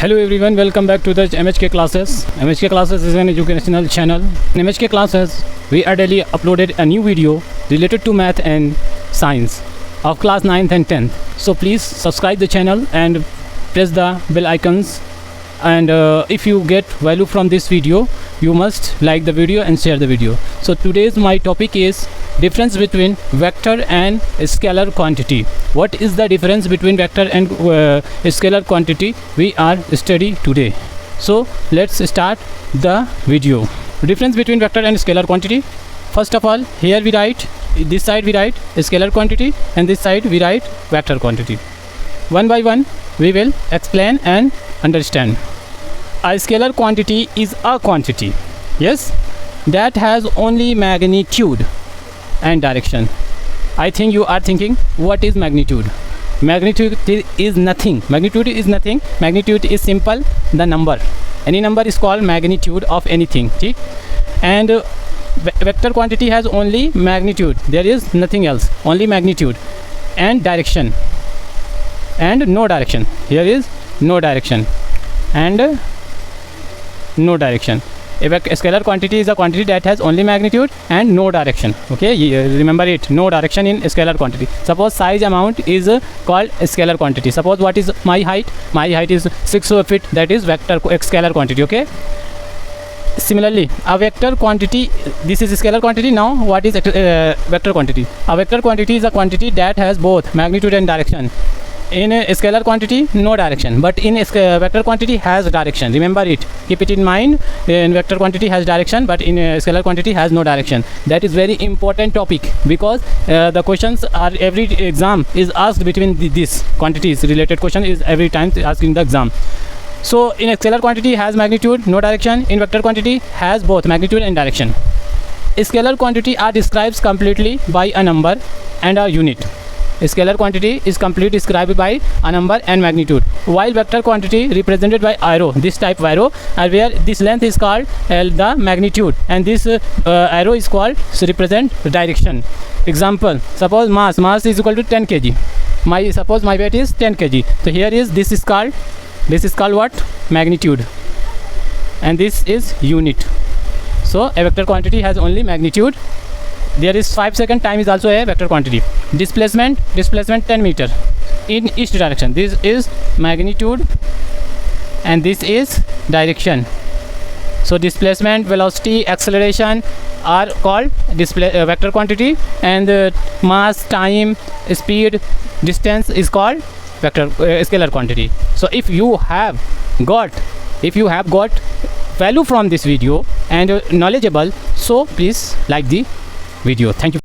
Hello everyone, welcome back to the MHK classes. MHK classes is an educational channel. In MHK classes, we are daily uploaded a new video related to math and science of class 9th and 10th. So please subscribe the channel and press the bell icons. And if you get value from this video, you must like the video and share the video. So today's my topic is difference between vector and scalar quantity. What is the difference between vector and scalar quantity we are study today. So let's start the video. Difference between vector and scalar quantity. First of all, here we write, this side we write scalar quantity and this side we write vector quantity. One by one we will explain and understand. A scalar quantity is a quantity, yes, that has only magnitude and direction. I think you are thinking, what is magnitude? Magnitude is nothing. Magnitude is nothing. Magnitude is simple, the number. Any number is called magnitude of anything. ठीक? And vector quantity has only magnitude. There is nothing else. Only magnitude and direction. And no direction. Here is no direction. And no direction. A scalar quantity is a quantity that has only magnitude and no direction. Okay, remember it, no direction in scalar quantity. Suppose size amount is called scalar quantity. Suppose what is my height? My height is 6 feet, that is vector scalar quantity. Okay, similarly a vector quantity, this is scalar quantity. Now what is vector quantity? A vector quantity is a quantity that has both magnitude and direction. In a scalar quantity, no direction, but in a vector quantity has direction. Remember it, keep it in mind. In vector quantity has direction, but in a scalar quantity has no direction. That is very important topic, because the questions are, every exam is asked between these quantities. Related question is every time asked in the exam. So in a scalar quantity has magnitude, no direction. In vector quantity has both magnitude and direction. A scalar quantity are described completely by a number and a unit. A scalar quantity is completely described by a number and magnitude, while vector quantity represented by arrow, this type of arrow, where this length is called the magnitude and this arrow is called represent direction. Example, suppose mass is equal to 10 kg. Suppose my weight is 10 kg. So here is, this is called what? Magnitude, and this is unit. So a vector quantity has only magnitude. There is 5-second time is also a vector quantity. Displacement 10 meter in each direction. This is magnitude and this is direction. So displacement, velocity, acceleration are called vector quantity, and mass, time, speed, distance is called vector scalar quantity. So if you have got value from this video and knowledgeable, so please like the video. Thank you.